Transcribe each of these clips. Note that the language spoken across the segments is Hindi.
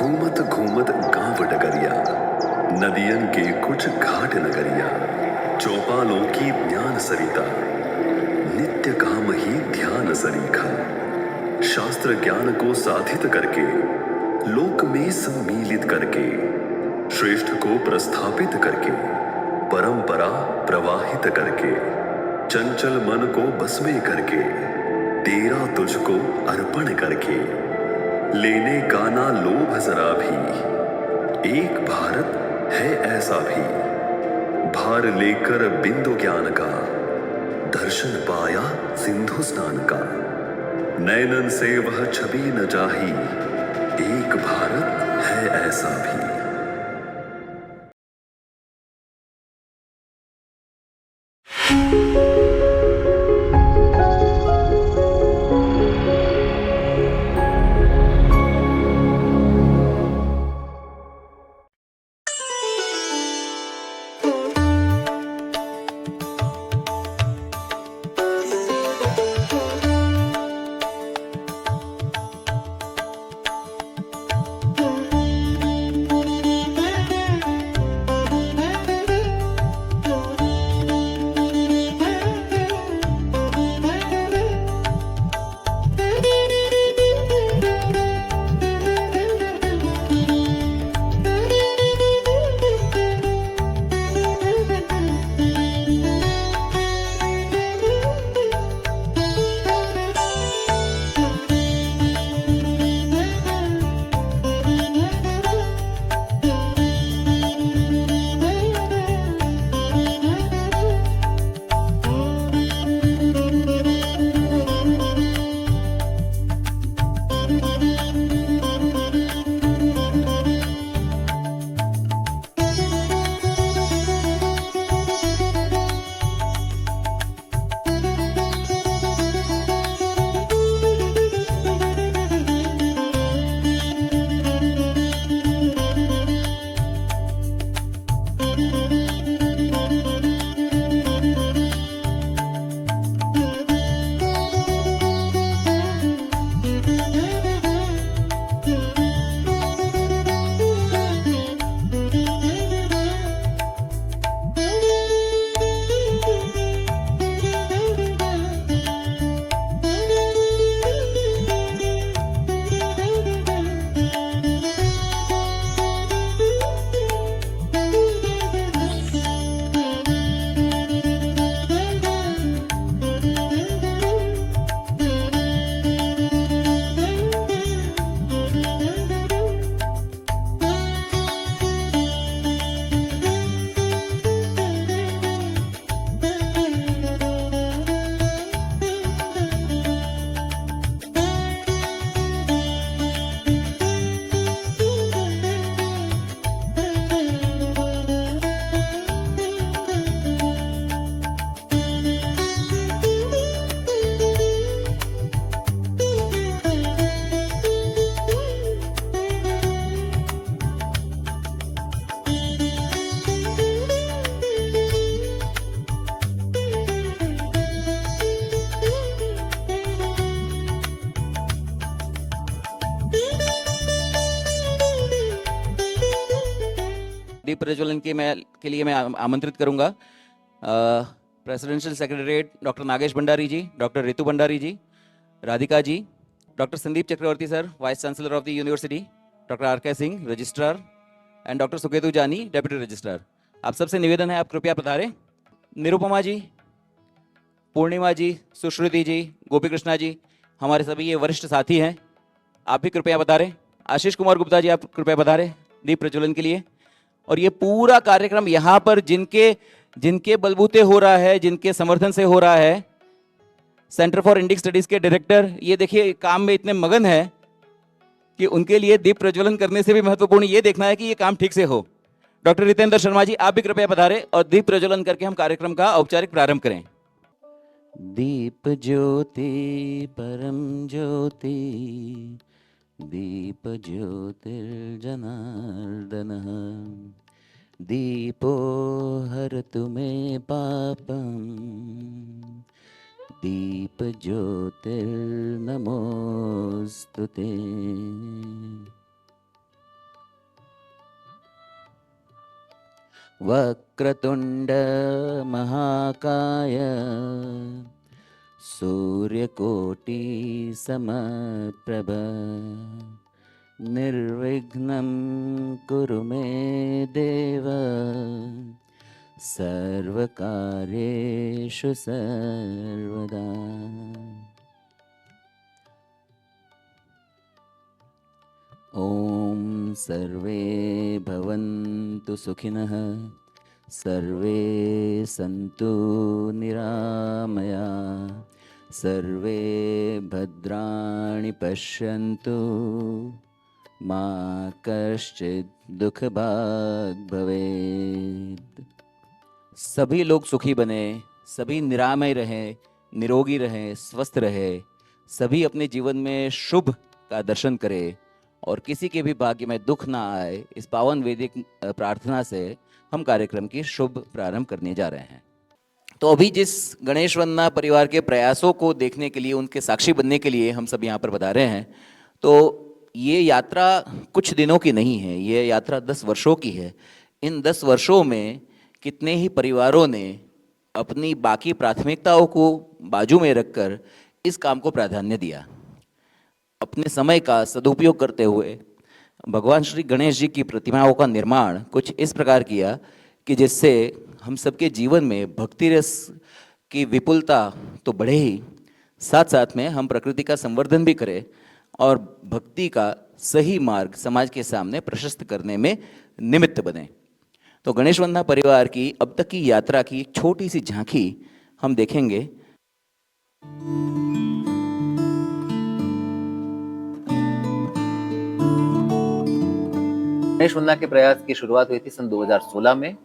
घूमत घूमत गांव डगरिया, नदियन के कुछ घाट नगरिया, चौपालों की ज्ञान सरिता, नित्य काम ही ध्यान सरीखा। शास्त्र ज्ञान को साधित करके, लोक में सम्मिलित करके, श्रेष्ठ को प्रस्थापित करके, परंपरा प्रवाहित करके, चंचल मन को बस में करके, तेरा तुझको अर्पण करके, लेने का ना लोभ जरा भी, एक भारत है ऐसा भी। भार लेकर बिंदु ज्ञान का, दर्शन पाया सिंधु स्नान का, नैनन से वह छवि न जाही, एक भारत है ऐसा भी। दीप प्रज्वलन के लिए मैं आमंत्रित करूंगा presidential secretariat doctor Nagesh Bhandari ji, doctor Ritu Bhandari ji, Radhika ji, doctor Sandeep Chakravarti sir, vice chancellor of the university, doctor R K. Singh, registrar, and doctor Suketu Jani, deputy registrar. आप सबसे निवेदन है, आप कृपया पधारें। निरुपमा जी, पूर्णिमा जी, सुश्रुति जी, गोपी कृष्णा जी, हमारे सभी ये वरिष्ठ साथी हैं, आप भी कृपया पधारें। आशीष कुमार गुप्ता जी, आप कृपया पधारें दीप प्रज्वलन के लिए। और ये पूरा कार्यक्रम यहाँ पर जिनके बलबूते हो रहा है, जिनके समर्थन से हो रहा है, सेंटर फॉर इंडिक स्टडीज के डायरेक्टर ये देखिए काम में इतने मगन है कि उनके लिए दीप प्रज्वलन करने से भी महत्वपूर्ण ये देखना है कि ये काम ठीक से हो। डॉक्टर रितेंद्र शर्मा जी, आप भी कृपया पधारें और दीप प्रज्वलन करके हम कार्यक्रम का औपचारिक प्रारंभ करें। दीप ज्योति परम ज्योति, दीप ज्योतिर्जनार्दनः, दीपो हरतु मे पापम्, दीप ज्योतिर्नमोस्तुते। वक्रतुण्ड महाकाय सूर्यकोटि समप्रभ निर्विघ्नं कुरु मे देव सर्वकार्येषु सर्वदा। ॐ सर्वे भवन्तु सुखिनः सर्वे सन्तु निरामया सर्वे भद्राणि पश्यन्तु मा कश्चित् दुःखभाग् भवेत्। सभी लोग सुखी बने, सभी निरामय रहें, निरोगी रहें, स्वस्थ रहें, सभी अपने जीवन में शुभ का दर्शन करें और किसी के भी भाग्य में दुख ना आए। इस पावन वैदिक प्रार्थना से हम कार्यक्रम की शुभ प्रारंभ करने जा रहे हैं। तो अभी जिस गणेश वंदना परिवार के प्रयासों को देखने के लिए, उनके साक्षी बनने के लिए हम सब यहाँ पर बता रहे हैं। तो ये यात्रा कुछ दिनों की नहीं है, ये यात्रा 10 वर्षों की है। इन 10 वर्षों में कितने ही परिवारों ने अपनी बाकी प्राथमिकताओं को बाजू में रखकर इस काम को प्राधान्य दिया। अपने समय का सदुपयोग करते हुए भगवान श्री गणेश जी की प्रतिमाओं का निर्माण कुछ इस प्रकार किया कि जिससे हम सबके जीवन में भक्ति रस की विपुलता तो बढ़े ही, साथ साथ में हम प्रकृति का संवर्धन भी करें और भक्ति का सही मार्ग समाज के सामने प्रशस्त करने में निमित्त बने। तो गणेश वंदना परिवार की अब तक की यात्रा की एक छोटी सी झांकी हम देखेंगे। गणेश वंदना के प्रयास की शुरुआत हुई थी सन 2016 में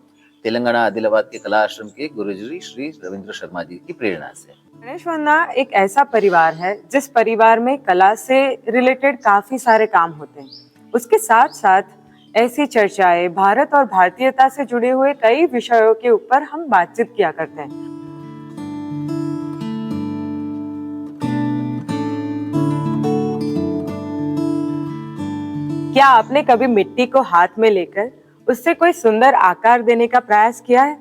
तेलंगाना आदिलाबाद के कला आश्रम के गुरुजी श्री रविंद्र शर्मा जी की प्रेरणा से। गणेश वंदना एक ऐसा परिवार है जिस परिवार में कला से रिलेटेड काफी सारे काम होते हैं। उसके साथ साथ ऐसी चर्चाएं भारत और भारतीयता से जुड़े हुए कई विषयों के ऊपर हम बातचीत किया करते हैं। क्या आपने कभी मिट्टी को हाथ में लेकर उससे कोई सुंदर आकार देने का प्रयास किया है?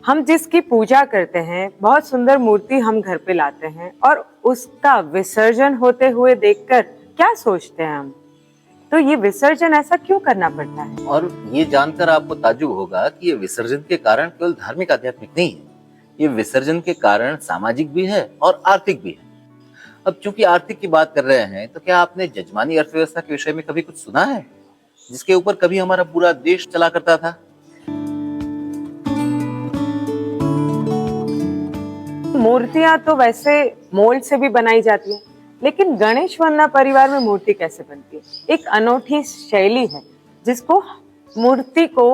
हम जिसकी पूजा करते हैं, बहुत सुंदर मूर्ति हम घर पे लाते हैं और उसका विसर्जन होते हुए देखकर क्या सोचते हैं हम? तो ये विसर्जन ऐसा क्यों करना पड़ता है? और ये जानकर आपको ताज्जुब होगा कि ये विसर्जन के कारण केवल धार्मिक आध्यात्मिक नहीं है, ये विसर्जन के कारण सामाजिक भी है और आर्थिक भी है। अब चूंकि आर्थिक की बात कर रहे हैं, तो क्या आपने जजमानी अर्थव्यवस्था के विषय में कभी कुछ सुना है, जिसके ऊपर कभी हमारा पूरा देश चला करता था? मूर्तियां तो वैसे मोल्ड से भी बनाई जाती है, लेकिन गणेश वंदना परिवार में मूर्ति कैसे बनती है? एक अनोखी शैली है जिसको मूर्ति को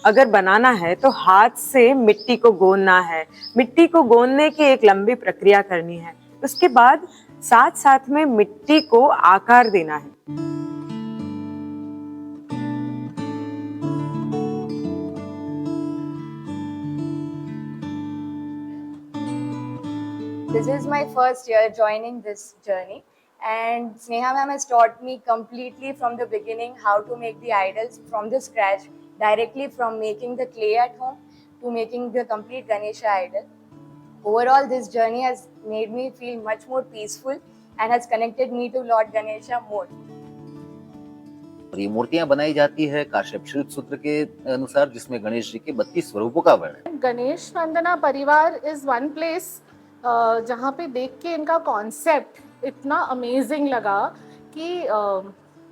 अगर बनाना है तो हाथ से मिट्टी को गोंदना है। मिट्टी को गोंदने की एक लंबी प्रक्रिया करनी है, उसके बाद साथ साथ में मिट्टी को आकार देना है। This is my first year joining this journey, and Sneha ma'am has taught me completely from the beginning how to make the idols from the scratch, directly from making the clay at home to making the complete Ganesha idol. Overall, this journey has made me feel much more peaceful and has connected me to Lord Ganesha more. और ये मूर्तियां बनाई जाती है काश्यप श्रुत सूत्र के अनुसार, जिसमें गणेश जी के 32 स्वरूपों का वर्णन है। गणेश वंदना परिवार इज वन प्लेस जहाँ पे देख के इनका कॉन्सेप्ट इतना अमेजिंग लगा कि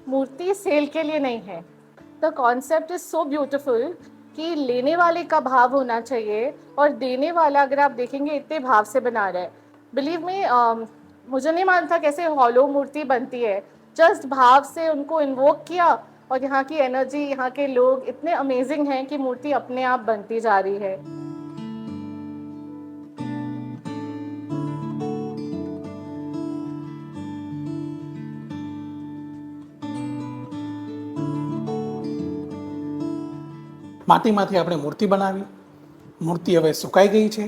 मूर्ति सेल के लिए नहीं है। The concept is so beautiful कि लेने वाले का भाव होना चाहिए और देने वाला, अगर आप देखेंगे, इतने भाव से बना रहा है। बिलीव मी, मुझे नहीं मालूम था कैसे हॉलो मूर्ति बनती है। जस्ट भाव से उनको इन्वोक किया और यहाँ की एनर्जी, यहाँ के लोग इतने अमेजिंग हैं कि मूर्ति अपने आप बनती जा रही है। માટીમાંથી આપણે મૂર્તિ બનાવી, મૂર્તિ હવે સુકાઈ ગઈ છે।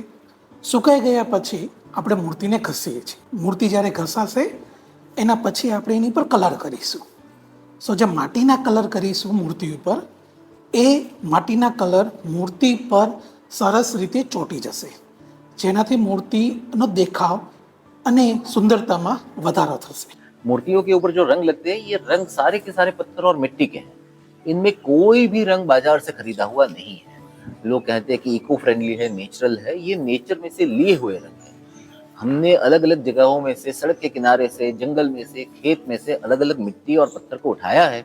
સુકાઈ ગયા પછી આપણે મૂર્તિને ઘસીએ છીએ। મૂર્તિ જ્યારે ઘસાશે એના પછી આપણે એની પર કલર કરીશું। સો જે માટીના કલર કરીશું મૂર્તિ ઉપર, એ માટીના કલર મૂર્તિ પર સરસ રીતે ચોંટી જશે, જેનાથી મૂર્તિનો દેખાવ અને સુંદરતામાં વધારો થશે. मूर्तियों के ऊपर जो रंग लगते हैं, ये रंग सारे के सारे पत्थर और मिट्टी के हैं. इनमें कोई भी रंग बाजार से खरीदा हुआ नहीं है. लोग कहते हैं कि इको फ्रेंडली है, नेचुरल है. ये नेचर में से लिए हुए रंग है. हमने अलग अलग जगहों में से, सड़क के किनारे से, जंगल में से, खेत में से अलग अलग मिट्टी और पत्थर को उठाया है,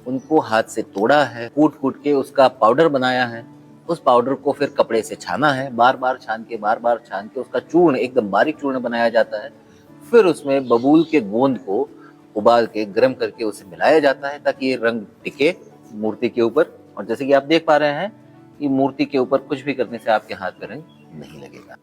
उनको हाथ से तोड़ा है, कूट कूट के उसका पाउडर बनाया है. उस पाउडर को फिर कपड़े से छाना है, बार बार छान के उसका चूर्ण, एकदम बारीक चूर्ण बनाया जाता है. फिर उसमें बबूल के गोंद को उबाल के गर्म करके उसे मिलाया जाता है ताकि ये रंग टिके मूर्ति के ऊपर. और जैसे कि आप देख पा रहे हैं कि मूर्ति के ऊपर कुछ भी करने से आपके हाथ में रंग नहीं लगेगा.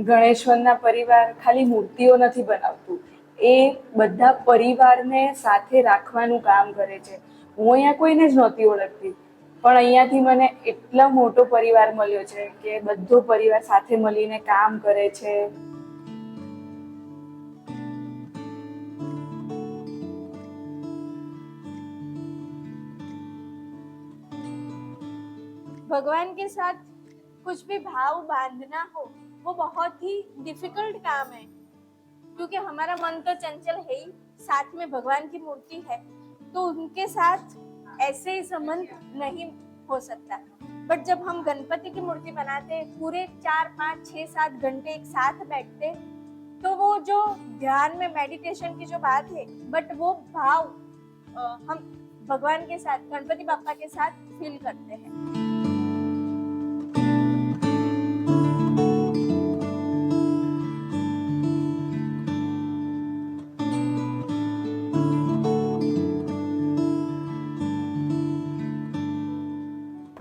ગણેશવનના પરિવાર ખાલી મૂર્તિઓ નથી બનાવતું, એ બધા પરિવારને સાથે રાખવાનું કામ કરે છે. હું અહીંયા કોઈને જ નહોતી ઓળખતી, પણ અહીંયાથી મને એટલો મોટો પરિવાર મળ્યો છે કે બધો પરિવાર સાથે મળીને કામ કરે છે. भगवान के साथ कुछ भी भाव बांधना हो वो बहुत ही डिफिकल्ट काम है, क्योंकि हमारा मन तो चंचल है ही, साथ में भगवान की मूर्ति है तो उनके साथ ऐसे ही संबंध नहीं हो सकता. बट जब हम गणपति की मूर्ति बनाते पूरे 4, 5, 6, 7 घंटे एक साथ बैठते तो वो जो ध्यान में मेडिटेशन की जो बात है, बट वो भाव हम भगवान के साथ, गणपति बापा के साथ फील करते हैं.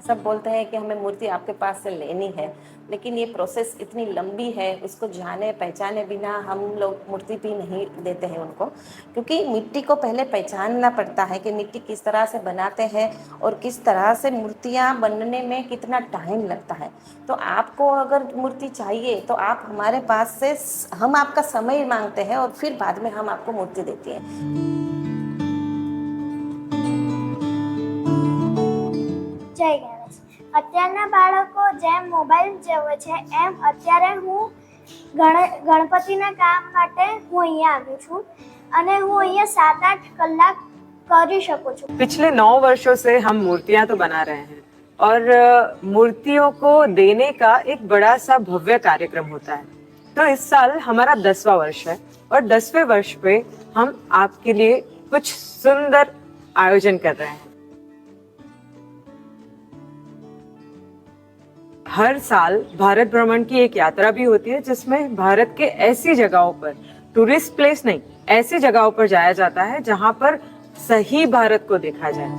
सब बोलते हैं कि हमें मूर्ति आपके पास से लेनी है, लेकिन ये प्रोसेस इतनी लंबी है, उसको जाने पहचाने बिना हम लोग मूर्ति भी नहीं देते हैं उनको, क्योंकि मिट्टी को पहले पहचानना पड़ता है कि मिट्टी किस तरह से बनाते हैं और किस तरह से मूर्तियाँ बनने में कितना टाइम लगता है. तो आपको अगर मूर्ति चाहिए तो आप हमारे पास से, हम आपका समय मांगते हैं और फिर बाद में हम आपको मूर्ति देती हैं. જય ગણેશ. અત્યારના બાળકો જેમ મોબાઈલ જોવે છે એમ અત્યારે હું ગણપતિના કામ માટે હું અહીંયા આવી છું અને હું અહીંયા 7-8 કલાક કરી શકું છું. पिछले 9 वर्षों से हम मूर्तियां तो बना रहे हैं और मूर्तियों को देने का एक बड़ा सा भव्य कार्यक्रम होता है. तो इस साल हमारा 10वां वर्ष है और 10वें वर्ष पे हम आपके लिए कुछ सुंदर आयोजन कर रहे हैं. हर साल भारत भ्रमण की एक यात्रा भी होती है जिसमें भारत के ऐसी जगहों पर, टूरिस्ट प्लेस नहीं, ऐसी जगहों पर जाया जाता है जहां पर सही भारत को देखा जाए.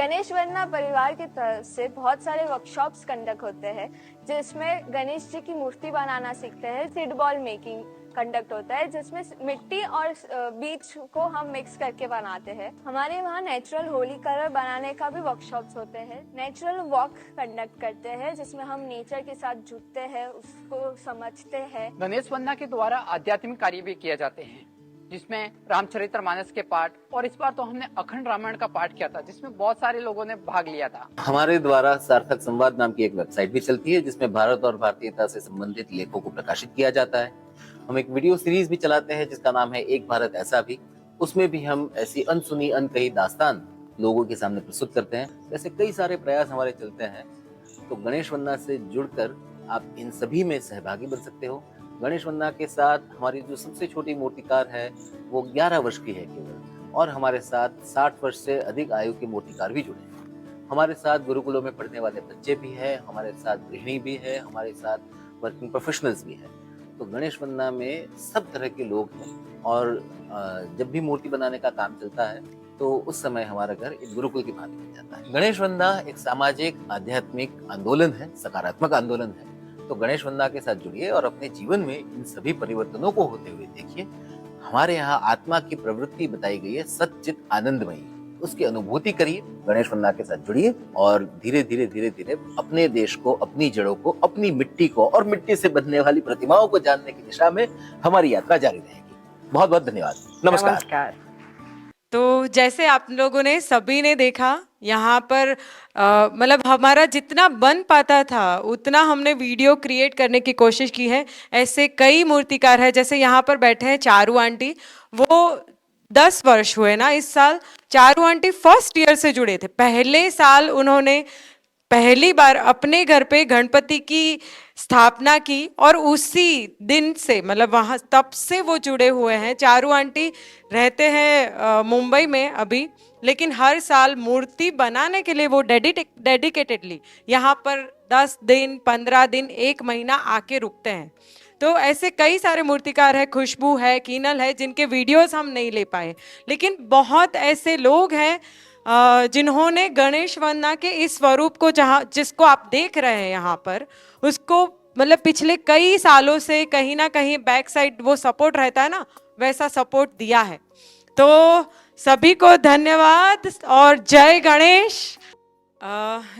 गणेश वंदना परिवार की तरफ से बहुत सारे वर्कशॉप्स कंडक्ट होते हैं जिसमें गणेश जी की मूर्ति बनाना सीखते हैं. सीड बॉल मेकिंग कंडक्ट होता है जिसमें मिट्टी और बीज को हम मिक्स करके बनाते हैं. हमारे वहाँ नेचुरल होली कलर बनाने का भी वर्कशॉप्स होते हैं. नेचुरल वॉक कंडक्ट करते हैं जिसमें हम नेचर के साथ जुड़ते हैं, उसको समझते हैं. गणेश वंदना के द्वारा आध्यात्मिक कार्य भी किए जाते हैं जिसमें रामचरितमानस के पाठ, और इस बार तो हमने अखंड रामायण का पाठ किया था जिसमें बहुत सारे लोगों ने भाग लिया था. हमारे द्वारा सार्थक संवाद नाम की एक वेबसाइट भी चलती है जिसमें भारत और भारतीयता से संबंधित लेखों को प्रकाशित किया जाता है. हम एक वीडियो सीरीज भी चलाते हैं जिसका नाम है एक भारत ऐसा भी. उसमें भी हम ऐसी अनसुनी अनकही दास्तान लोगों के सामने प्रस्तुत करते हैं. ऐसे कई सारे प्रयास हमारे चलते हैं. तो गणेश वंदना से जुड़कर आप इन सभी में सहभागी बन सकते हो. गणेश वंदना के साथ हमारी जो सबसे छोटी मूर्तिकार है वो 11 वर्ष की है केवल, और हमारे साथ 60 वर्ष से अधिक आयु के मूर्तिकार भी जुड़े हैं. हमारे साथ गुरुकुलों में पढ़ने वाले बच्चे भी हैं, हमारे साथ गृहिणी भी है, हमारे साथ वर्किंग प्रोफेशनल्स भी हैं. तो गणेश वंदना में सब तरह के लोग हैं और जब भी मूर्ति बनाने का काम चलता है तो उस समय हमारा घर एक गुरुकुल की भांति बन जाता है. गणेश वंदना एक सामाजिक आध्यात्मिक आंदोलन है, सकारात्मक आंदोलन है. तो गणेश वंदना के साथ जुड़िए और अपने जीवन में इन सभी परिवर्तनों को होते हुए देखिए. हमारे यहाँ आत्मा की प्रवृत्ति बताई गई है सच्चित आनंदमयी. उसकी अनुभूति करिए, गणेश वंदना के साथ जुड़िए और धीरे धीरे धीरे धीरे अपने देश को, अपनी जड़ों को, अपनी मिट्टी को और मिट्टी से बनने वाली प्रतिमाओं को जानने की दिशा में हमारी यात्रा जारी रहेगी। बहुत बहुत धन्यवाद। नमस्कार। तो जैसे आप लोगों ने सभी ने देखा यहाँ पर मतलब हमारा जितना बन पाता था उतना हमने वीडियो क्रिएट करने की कोशिश की है। ऐसे कई मूर्तिकार हैं, जैसे यहाँ पर बैठे हैं चारू आंटी, वो 10 वर्ष हुए ना इस साल। चारू आंटी फर्स्ट ईयर से जुड़े थे। पहले साल उन्होंने पहली बार अपने घर पे गणपति की स्थापना की और उसी दिन से मतलब वहाँ तब से वो जुड़े हुए हैं। चारू आंटी रहते हैं मुंबई में अभी, लेकिन हर साल मूर्ति बनाने के लिए वो डेडिकेटेडली यहाँ पर 10 दिन 15 दिन 1 महीना आके रुकते हैं। तो ऐसे कई सारे मूर्तिकार हैं, खुशबू है, कीनल है, जिनके वीडियोस हम नहीं ले पाए, लेकिन बहुत ऐसे लोग हैं जिन्होंने गणेश वंदना के इस स्वरूप को जिसको आप देख रहे हैं यहाँ पर, उसको मतलब पिछले कई सालों से कहीं ना कहीं बैक साइड वो सपोर्ट रहता है ना, वैसा सपोर्ट दिया है। तो सभी को धन्यवाद और जय गणेश।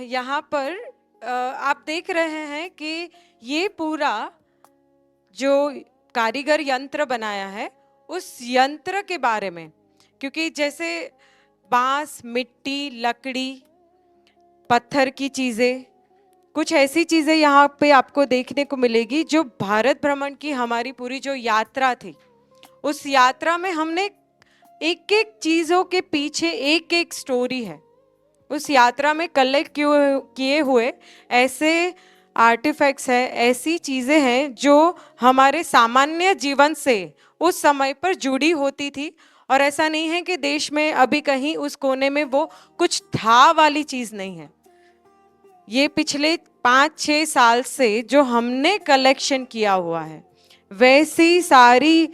यहाँ पर आप देख रहे हैं कि ये पूरा जो कारीगर यंत्र बनाया है उस यंत्र के बारे में, क्योंकि जैसे बांस, मिट्टी, लकड़ी, पत्थर की चीजें, कुछ ऐसी चीजें यहाँ पे आपको देखने को मिलेगी जो भारत भ्रमण की हमारी पूरी जो यात्रा थी, उस यात्रा में हमने एक एक चीजों के पीछे एक एक स्टोरी है। उस यात्रा में कलेक्ट किए हुए ऐसे आर्टिफैक्ट्स है, ऐसी चीजें हैं जो हमारे सामान्य जीवन से उस समय पर जुड़ी होती थी। और ऐसा नहीं है कि देश में अभी कहीं उस कोने में वो कुछ था वाली चीज नहीं है। ये पिछले 5-6 साल से जो हमने कलेक्शन किया हुआ है, वैसी सारी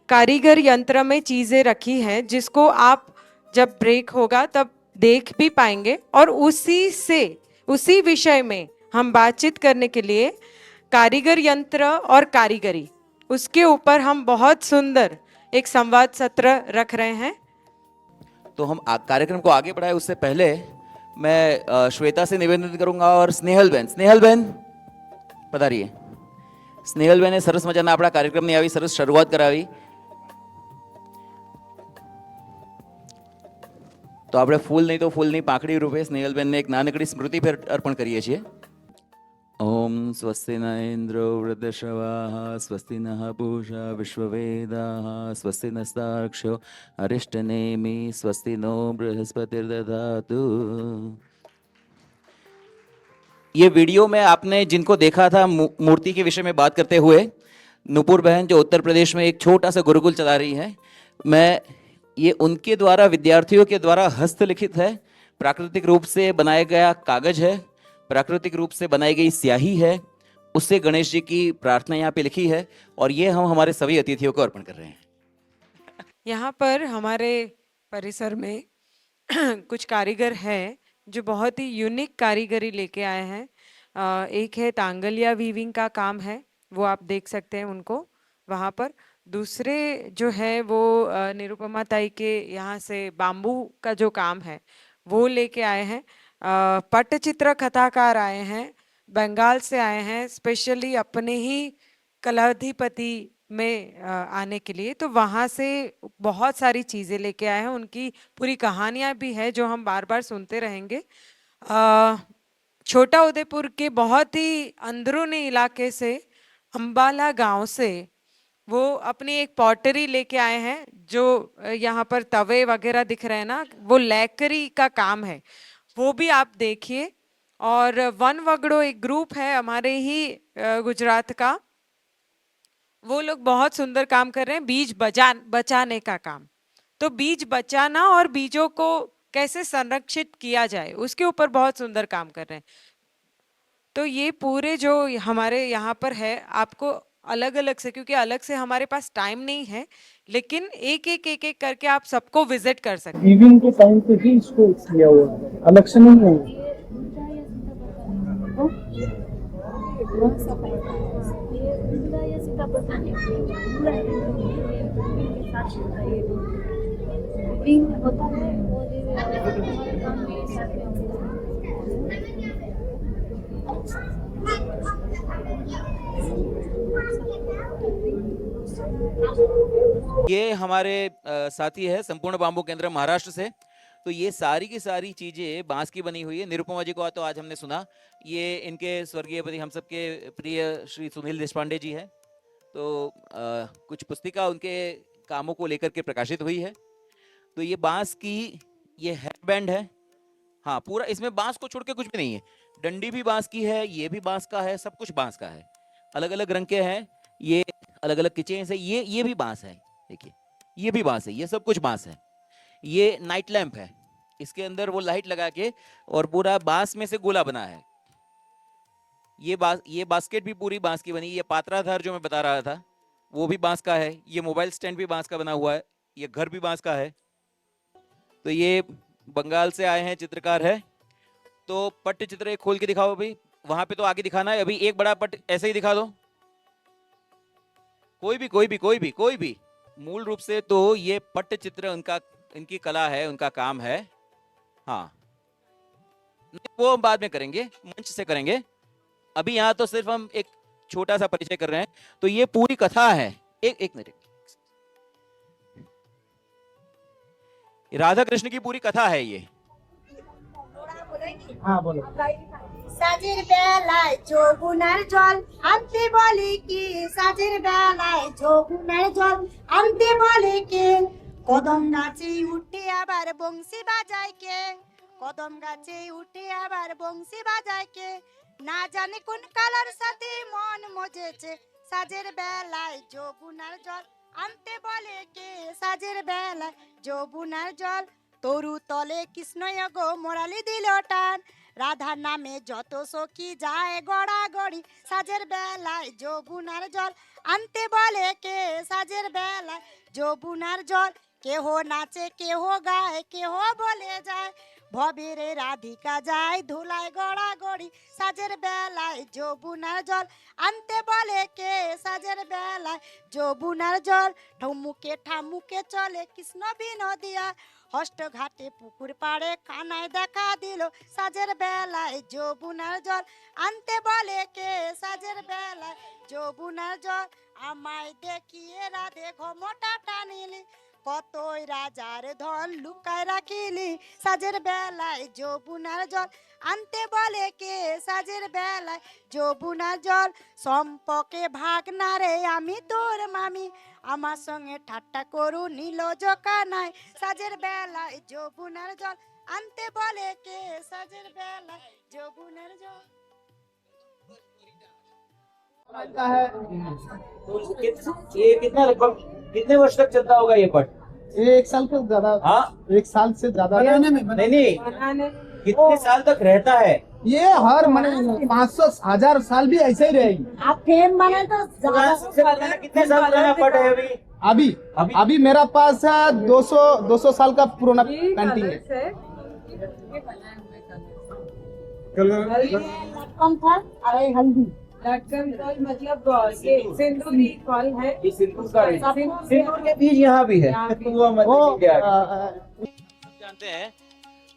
कारीगर यंत्र में चीजें रखी हैं जिसको आप जब ब्रेक होगा तब देख भी पाएंगे। और उसी विषय में हम बातचीत करने के लिए कारीगर यंत्र और कारीगरी, उसके ऊपर हम बहुत सुंदर एक संवाद सत्र रख रहे हैं। तो हम कार्यक्रम को आगे बढ़ाए उससे पहले मैं श्वेता से निवेदन करूंगा और स्नेहल बेन पधारिए। स्नेहल बेने सरस मजाना अपना कार्यक्रमની આવી સરસ શરૂઆત કરાવી, તો આપણે ફૂલ નહીં તો ફૂલની પાંખડી રૂપે સ્નેહલ બેનને એક નાનકડી સ્મૃતિ ભેટ અર્પણ કરીએ છીએ। ओम स्वस्ति न इंद्रो वृद्धश्रवाः स्वस्ति नः पूषा विश्ववेदाः स्वस्ति नस्तार्क्ष्यो अरिष्टनेमि स्वस्ति नो बृहस्पतिर्दधातु। ये वीडियो में आपने जिनको देखा था मूर्ति के विषय में बात करते हुए, नुपुर बहन जो उत्तर प्रदेश में एक छोटा सा गुरुकुल चला रही है, मैं ये उनके द्वारा विद्यार्थियों के द्वारा हस्तलिखित है, प्राकृतिक रूप से बनाया गया कागज है, प्राकृतिक रूप से बनाई गई स्याही है, उससे गणेश जी की प्रार्थना यहाँ पे लिखी है और ये हम हमारे सभी अतिथियों को अर्पण कर रहे हैं। यहाँ पर हमारे परिसर में कुछ कारीगर हैं जो बहुत ही यूनिक कारीगरी लेके आए हैं। एक है तांगलिया वीविंग का काम है, वो आप देख सकते हैं उनको वहाँ पर। दूसरे जो है वो निरुपमा ताई के यहाँ से बाम्बू का जो काम है वो लेके आए हैं। पट्टचित्र कथाकार आए हैं, बंगाल से आए हैं स्पेशली अपने ही कलाधिपति में आने के लिए। तो वहाँ से बहुत सारी चीज़ें लेके आए हैं, उनकी पूरी कहानियाँ भी है जो हम बार बार सुनते रहेंगे। छोटा उदयपुर के बहुत ही अंदरूनी इलाके से, अम्बाला गांव से वो अपनी एक पॉटरी लेके आए हैं। जो यहाँ पर तवे वगैरह दिख रहे हैं ना, वो लैकरी का काम है, वो भी आप देखिए। और वन वगड़ो एक ग्रुप है हमारे ही गुजरात का, वो लोग बहुत सुंदर काम कर रहे हैं, बीज बचाने का काम। तो बीज बचाना और बीजों को कैसे संरक्षित किया जाए उसके ऊपर बहुत सुंदर काम कर रहे हैं। तो ये पूरे जो हमारे यहाँ पर है, आपको अलग अलग से, क्योंकि अलग से हमारे पास टाइम नहीं है, लेकिन एक एक करके आप सबको विजिट कर सकते हैं। वीविंग के टाइम पे ही इसको किया हुआ है, अलग से नहीं है। हेल्पिंग होता है और हमारे काम भी साथ में होते हैं। ये हमारे साथी है संपूर्ण बांबू केंद्र महाराष्ट्र से। तो ये सारी की सारी चीजें बांस की बनी हुई है। निरुपमा जी को तो आज हमने सुना, ये इनके स्वर्गीय पति हम सबके प्रिय श्री सुनील देशपांडे जी है। तो कुछ पुस्तिका उनके कामों को लेकर के प्रकाशित हुई है। तो ये बांस की ये हेयर बैंड है। हाँ, पूरा इसमें बांस को छोड़ के कुछ भी नहीं है। डंडी भी बांस की है, ये भी बांस का है, सब कुछ बांस का है। अलग अलग रंग के हैं, ये अलग अलग किचेन्स है। ये भी बांस है, देखिए ये भी बांस है, ये सब कुछ बांस है। ये नाइट लैंप है, इसके अंदर वो लाइट लगा के और पूरा बांस में से गोला बना है। ये बास्केट भी पूरी बांस की बनी। ये पात्राधार जो मैं बता रहा था वो भी बांस का है। ये मोबाइल स्टैंड भी बांस का बना हुआ है। ये घर भी बांस का है। तो ये बंगाल से आए हैं चित्रकार है। तो पट्ट चित्र एक खोल के दिखाओ अभी, वहां पे तो आगे दिखाना है। अभी एक बड़ा पट्ट ऐसे ही दिखा दो, कोई भी। मूल रूप से तो ये पट्ट चित्र उनका, इनकी कला है, उनका काम है। हाँ, वो हम बाद में करेंगे, मंच से करेंगे। अभी यहाँ तो सिर्फ हम एक छोटा सा परिचय कर रहे हैं। तो ये पूरी कथा है। एक मिनट, राधा कृष्ण की पूरी कथा है ये। हाँ बोलो। সাজের বেলায় যৌবনের জল আনতে বলে কি, সাজের বেলায় যৌবনের জল আনতে বলে কে, কদম গাছে উঠে আবার বংশী বাজায় কে, কদম গাছে উঠে আবার বংশী বাজায় কে, না জানে কোন কালার সাথে মন মজেছে, সাজের বেলায় যৌবনের জল আনতে বলে কে, সাজের বেলায় যৌবনের জল, তরু তলে কৃষ্ণয় গো মোরালি দিল টান, রাধার নামে যত সখী যায় গড়াগড়ি, সাজের বেলায় যৌবনার জল আনতে বলে কে, সাজের বেলায় যৌবনার জল, কেহ নাচে কেহ গায় কেহ বলে যায়, ভবেরে রাধিকা যায় ধুলায় গড়াগড়ি, সাজের বেলায় যৌবনার জল আনতে বলে কে, সাজের বেলায় যৌবনার জল, ঠুমুকে ঠামুকে চলে কৃষ্ণ বিনোদিয়া, হস্ত ঘাটে পুকুর পাড়ে কানায় দেখা দিল, সাজের বেলায় যৌবনার জল আনতে বলে কে, সাজের বেলায় যৌবনার জল, আমায় দেখিয়ে রাধে ঘমটা টানিলি, কতই রাজার ধন লুকায় রাখিলি, সাজের বেলায় যৌবনার জল আনতে বলে কে, সাজের বেলায় যৌবনার জল, সম্পর্কে ভাগ না রে আমি তোর মামি, আমার সঙ্গে ঠাট্টা করু নীল জকানায়, সাজের বেলায় যৌবনার জল আনতে বলে কে, সাজের বেলায় যৌবনার জল। है ये कितना लगभग कितने वर्ष तक चलता होगा ये पट? ये 1 साल से ज्यादा। हाँ, 1 साल से ज्यादा नहीं कितने साल तक रहता है ये? हर मने 500,000 साल भी ऐसे ही रहेगी। आप फेम बने तो सबसे पुराना कितने साल पुराना पट है अभी? अभी मेरा पास है 200 साल का पुराना पेंटिंग है। कम था। अरे हल्दी लटकन फल मतलब ये सिंदूरी फल है। ये सिंदूर का है। सिंदूर के बीज यहाँ भी है। जानते हैं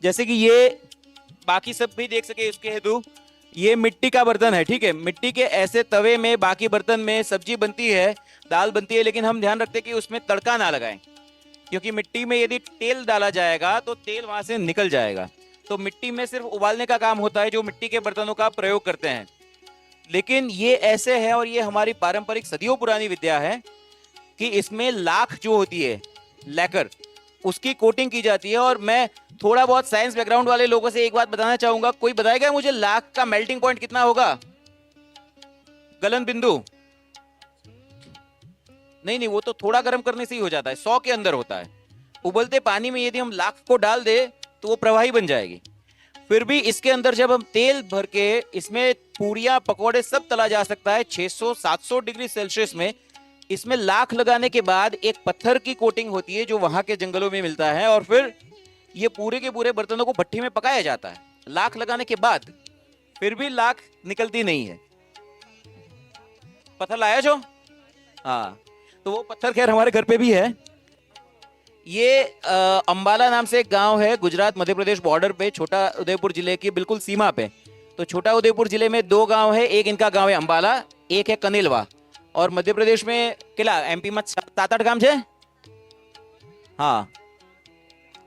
जैसे कि ये बाकी सब भी देख सके उसके हेतु ये मिट्टी का बर्तन है, ठीक है। मिट्टी के ऐसे तवे में बाकी बर्तन में सब्जी बनती है, दाल बनती है, लेकिन हम ध्यान रखते हैं कि उसमें तड़का ना लगाएं, क्योंकि मिट्टी में यदि तेल डाला जाएगा तो तेल वहां से निकल जाएगा। तो मिट्टी में सिर्फ उबालने का काम होता है जो मिट्टी के बर्तनों का प्रयोग करते हैं। लेकिन ये ऐसे है और ये हमारी पारंपरिक सदियों पुरानी विद्या है कि इसमें लाख जो होती है लैकर उसकी कोटिंग की जाती है। और मैं थोड़ा बहुत साइंस बैकग्राउंड वाले लोगों से एक बात बताना चाहूंगा, कोई बताएगा मुझे लाख का मेल्टिंग पॉइंट कितना होगा? गलन बिंदु नहीं, वो तो थोड़ा गर्म करने से ही हो जाता है, 100 के अंदर होता है। उबलते पानी में यदि हम लाख को डाल दे तो वो प्रवाही बन जाएगी। फिर भी इसके अंदर जब हम तेल भर के इसमें पूरियां पकौड़े सब तला जा सकता है 600-700 डिग्री सेल्सियस में। इसमें लाख लगाने के बाद एक पत्थर की कोटिंग होती है जो वहां के जंगलों में मिलता है, और फिर ये पूरे के पूरे बर्तनों को भट्टी में पकाया जाता है। लाख लगाने के बाद फिर भी लाख निकलती नहीं है। पत्थर लाया जो? हाँ, तो वो पत्थर खैर हमारे घर पे भी है। ये अंबाला नाम से एक गांव है गुजरात मध्य प्रदेश बॉर्डर पे, छोटा उदयपुर जिले की बिल्कुल सीमा पे। तो छोटा उदयपुर जिले में 2 गांव है, एक इनका गांव है अंबाला, एक है कनेलवा। और मध्य प्रदेश में किला एमपी में 7-8 गांव है, हाँ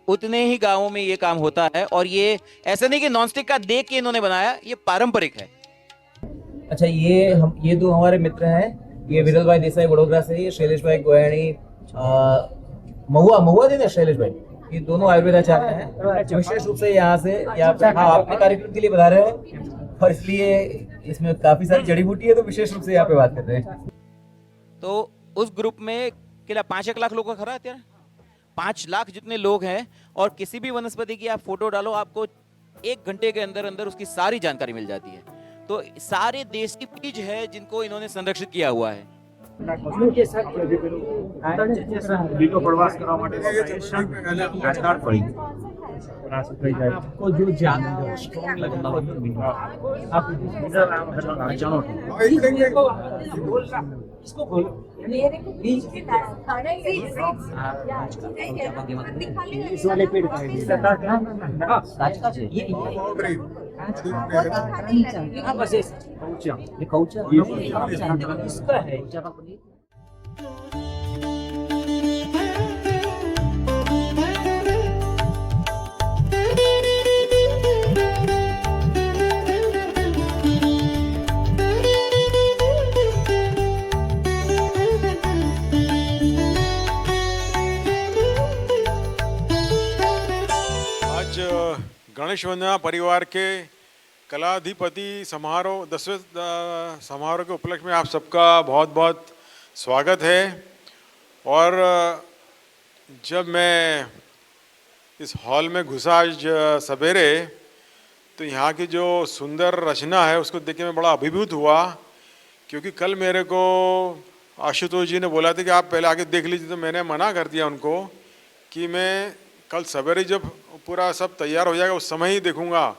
उतने ही गांवों में ये काम होता है। और ये ऐसा नहीं कि नॉनस्टिक का देख के इन्होंने बनाया, ये पारंपरिक है। अच्छा, ये 2 हमारे मित्र हैं, ये विरल भाई देसाई वडोदरा से, ये शैलेश भाई गोयाणी महुआ देना शैलेश भाई, ये दोनों आयुर्वेदाचार्य हैं। विशेष रूप से यहाँ पे हाँ अपने कार्यक्रम के लिए बता रहे हैं, और इसलिए इसमें काफी सारी जड़ी बूटी है, तो विशेष रूप से यहाँ पे बात कर रहे हैं। तो उस ग्रुप में किला 5-1 लाख लोग का खरा है, 5 लाख जितने लोग हैं। और किसी भी वनस्पति की आप फोटो डालो, आपको 1 घंटे के अंदर अंदर उसकी सारी जानकारी मिल जाती है। तो सारे देसी बीज है जिनको इन्होंने संरक्षित किया हुआ है। आपको जो जानना स्ट्रॉन्ग लगना इसको बोलो इस वाले पेड़ का इसका है। गणेश वंदना परिवार के कलाधिपति समारोह 10वें समारोह के उपलक्ष्य में आप सबका बहुत बहुत स्वागत है। और जब मैं इस हॉल में घुसा आज सवेरे, तो यहाँ की जो सुंदर रचना है उसको देख के मैं बड़ा अभिभूत हुआ, क्योंकि कल मेरे को आशुतोष जी ने बोला था कि आप पहले आके देख लीजिए, तो मैंने मना कर दिया उनको कि मैं कल सवेरे जब पूरा सब तैयार हो जाएगा उस समय ही देखूंगा।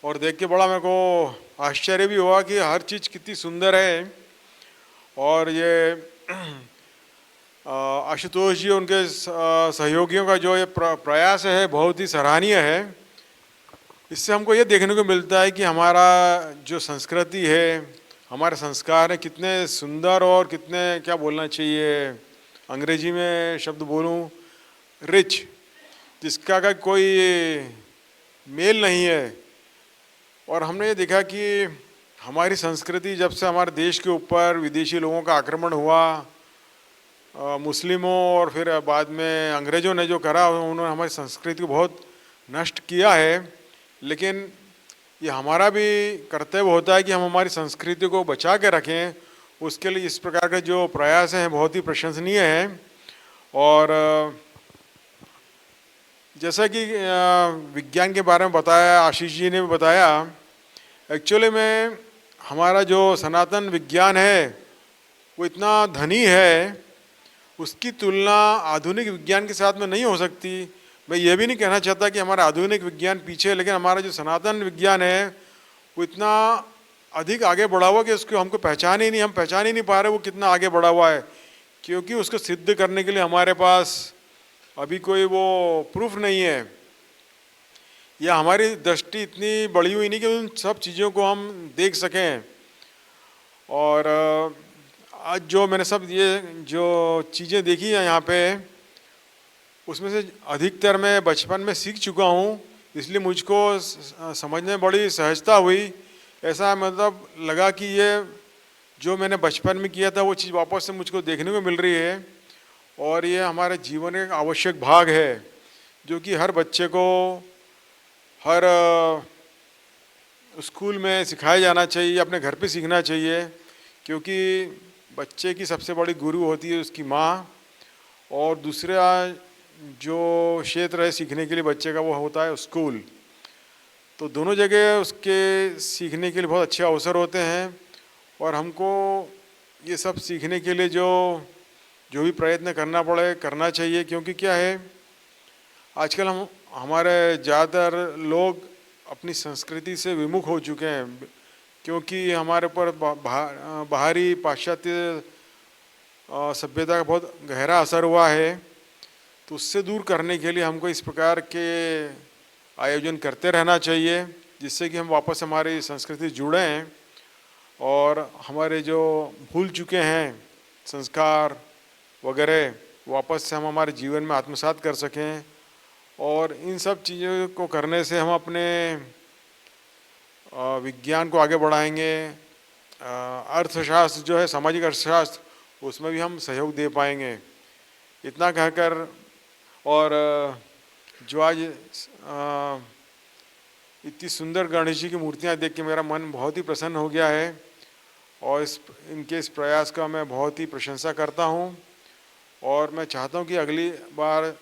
और देख के बड़ा मेरे को आश्चर्य भी हुआ कि हर चीज़ कितनी सुंदर है। और ये आशुतोष जी उनके सहयोगियों का जो ये प्रयास है बहुत ही सराहनीय है। इससे हमको ये देखने को मिलता है कि हमारा जो संस्कृति है, हमारे संस्कार है, कितने सुंदर और कितने, क्या बोलना चाहिए, अंग्रेजी में शब्द बोलूं, रिच, जिसका का कोई मेल नहीं है। और हमने ये देखा कि हमारी संस्कृति जब से हमारे देश के ऊपर विदेशी लोगों का आक्रमण हुआ, मुस्लिमों और फिर बाद में अंग्रेज़ों ने जो करा, उन्होंने हमारी संस्कृति को बहुत नष्ट किया है। लेकिन ये हमारा भी कर्तव्य होता है कि हम हमारी संस्कृति को बचा के रखें। उसके लिए इस प्रकार के जो प्रयास हैं बहुत ही प्रशंसनीय हैं। और जैसा कि विज्ञान के बारे में बताया, आशीष जी ने भी बताया, एक्चुअली में हमारा जो सनातन विज्ञान है वो इतना धनी है, उसकी तुलना आधुनिक विज्ञान के साथ में नहीं हो सकती। मैं ये भी नहीं कहना चाहता कि हमारा आधुनिक विज्ञान पीछे है, लेकिन हमारा जो सनातन विज्ञान है वो इतना अधिक आगे बढ़ा हुआ कि उसको हमको पहचान ही नहीं पा रहे वो कितना आगे बढ़ा हुआ है। क्योंकि उसको सिद्ध करने के लिए हमारे पास अभी कोई वो प्रूफ नहीं है, या हमारी दृष्टि इतनी बढ़ी हुई नहीं कि उन सब चीज़ों को हम देख सकें। और आज जो मैंने सब ये जो चीज़ें देखी हैं यहाँ पे, उसमें से अधिकतर मैं बचपन में सीख चुका हूँ, इसलिए मुझको समझने में बड़ी सहजता हुई। ऐसा मतलब लगा कि ये जो मैंने बचपन में किया था वो चीज़ वापस से मुझको देखने को मिल रही है। और ये हमारे जीवन का एक आवश्यक भाग है, जो कि हर बच्चे को हर स्कूल में सिखाया जाना चाहिए, अपने घर पे सीखना चाहिए। क्योंकि बच्चे की सबसे बड़ी गुरु होती है उसकी माँ, और दूसरा जो क्षेत्र है सीखने के लिए बच्चे का वो होता है स्कूल। तो दोनों जगह उसके सीखने के लिए बहुत अच्छे अवसर होते हैं। और हमको ये सब सीखने के लिए जो भी प्रयत्न करना चाहिए। क्योंकि क्या है, आजकल हमारे ज़्यादातर लोग अपनी संस्कृति से विमुख हो चुके हैं, क्योंकि हमारे ऊपर बाहरी पाश्चात्य सभ्यता का बहुत गहरा असर हुआ है। तो उससे दूर करने के लिए हमको इस प्रकार के आयोजन करते रहना चाहिए, जिससे कि हम वापस हमारी संस्कृति जुड़ें और हमारे जो भूल चुके हैं संस्कार वगैरह वापस से हम हमारे जीवन में आत्मसात कर सकें। और इन सब चीज़ों को करने से हम अपने विज्ञान को आगे बढ़ाएंगे। अर्थशास्त्र जो है, सामाजिक अर्थशास्त्र, उसमें भी हम सहयोग दे पाएंगे। इतना कहकर और जो आज इतनी सुंदर गणेश जी की मूर्तियाँ देख के मेरा मन बहुत ही प्रसन्न हो गया है और इनके इस प्रयास का मैं बहुत ही प्रशंसा करता हूँ और मैं चाहता हूँ कि अगली बार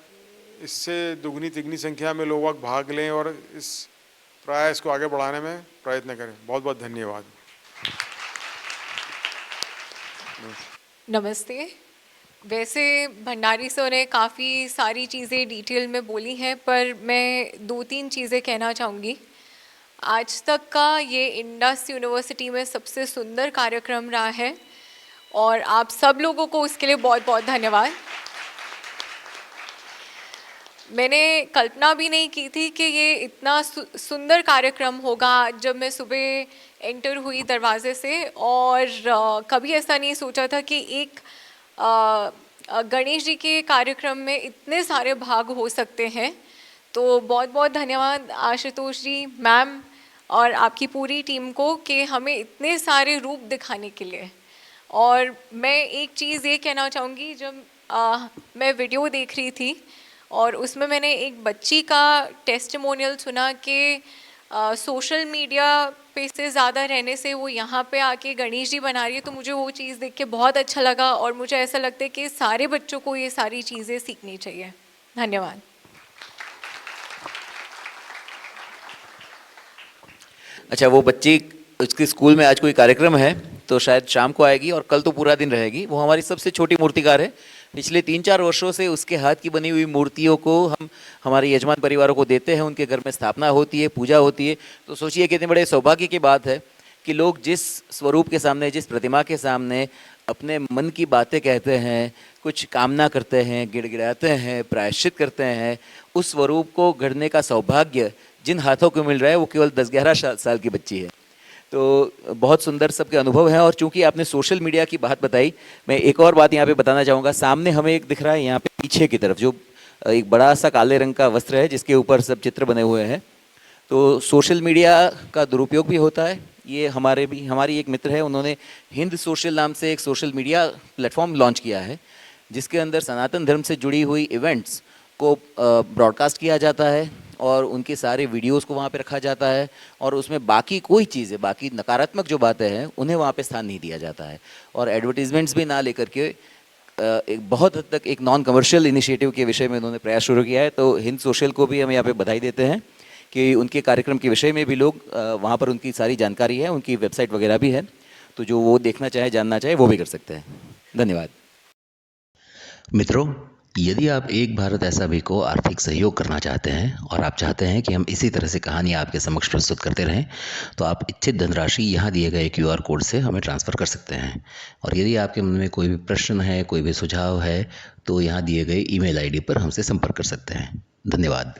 इससे दुगनी तिगनी संख्या में लोग भाग लें और इस प्रयास को आगे बढ़ाने में प्रयत्न करें। बहुत बहुत धन्यवाद। नमस्ते। वैसे भंडारी सर ने काफ़ी सारी चीज़ें डिटेल में बोली हैं, पर मैं 2-3 चीज़ें कहना चाहूँगी। आज तक का ये इंडस यूनिवर्सिटी में सबसे सुंदर कार्यक्रम रहा है और आप सब लोगों को उसके लिए बहुत बहुत धन्यवाद। मैंने कल्पना भी नहीं की थी कि ये इतना सुंदर कार्यक्रम होगा जब मैं सुबह एंटर हुई दरवाजे से, और कभी ऐसा नहीं सोचा था कि एक गणेश जी के कार्यक्रम में इतने सारे भाग हो सकते हैं। तो बहुत बहुत धन्यवाद आशुतोष जी, मैम और आपकी पूरी टीम को कि हमें इतने सारे रूप दिखाने के लिए। और मैं एक चीज़ ये कहना चाहूँगी, जब मैं वीडियो देख रही थी और उसमें मैंने एक बच्ची का टेस्टिमोनियल सुना कि सोशल मीडिया पे से ज़्यादा रहने से वो यहाँ पे आके गणेश जी बना रही है, तो मुझे वो चीज़ देख के बहुत अच्छा लगा और मुझे ऐसा लगता है कि सारे बच्चों को ये सारी चीज़ें सीखनी चाहिए। धन्यवाद। अच्छा, वो बच्ची, उसके स्कूल में आज कोई कार्यक्रम है तो शायद शाम को आएगी और कल तो पूरा दिन रहेगी। वो हमारी सबसे छोटी मूर्तिकार है। पिछले 3-4 वर्षों से उसके हाथ की बनी हुई मूर्तियों को हम हमारे यजमान परिवारों को देते हैं, उनके घर में स्थापना होती है, पूजा होती है। तो सोचिए कितने बड़े सौभाग्य की बात है कि लोग जिस स्वरूप के सामने, जिस प्रतिमा के सामने अपने मन की बातें कहते हैं, कुछ कामना करते हैं, गिड़गिड़ाते हैं, प्रायश्चित करते हैं, उस स्वरूप को गढ़ने का सौभाग्य जिन हाथों को मिल रहा है वो केवल 10-11 साल की बच्ची है। तो बहुत सुंदर सबके अनुभव हैं। और चूंकि आपने सोशल मीडिया की बात बताई, मैं एक और बात यहाँ पे बताना चाहूँगा। सामने हमें एक दिख रहा है यहाँ पे पीछे की तरफ, जो एक बड़ा सा काले रंग का वस्त्र है जिसके ऊपर सब चित्र बने हुए हैं। तो सोशल मीडिया का दुरुपयोग भी होता है। ये हमारी एक मित्र है, उन्होंने हिंद सोशल नाम से एक सोशल मीडिया प्लेटफॉर्म लॉन्च किया है, जिसके अंदर सनातन धर्म से जुड़ी हुई इवेंट्स को ब्रॉडकास्ट किया जाता है और उनके सारे वीडियोस को वहाँ पे रखा जाता है और उसमें बाकी कोई चीज़ें, बाकी नकारात्मक जो बातें हैं उन्हें वहाँ पे स्थान नहीं दिया जाता है। और एडवर्टीजमेंट्स भी ना लेकर के एक बहुत हद तक एक नॉन कमर्शियल इनिशिएटिव के विषय में उन्होंने प्रयास शुरू किया है। तो हिंद सोशल को भी हम यहाँ पे बधाई देते हैं कि उनके कार्यक्रम के विषय में भी लोग वहाँ पर उनकी सारी जानकारी है, उनकी वेबसाइट वगैरह भी है, तो जो वो देखना चाहे, जानना चाहे, वो भी कर सकते हैं। धन्यवाद। मित्रों, यदि आप एक भारत ऐसा भी को आर्थिक सहयोग करना चाहते हैं और आप चाहते हैं कि हम इसी तरह से कहानियाँ आपके समक्ष प्रस्तुत करते रहें, तो आप इच्छित धनराशि यहाँ दिए गए QR कोड से हमें ट्रांसफ़र कर सकते हैं। और यदि आपके मन में कोई भी प्रश्न है, कोई भी सुझाव है, तो यहाँ दिए गए email ID पर हमसे संपर्क कर सकते हैं। धन्यवाद।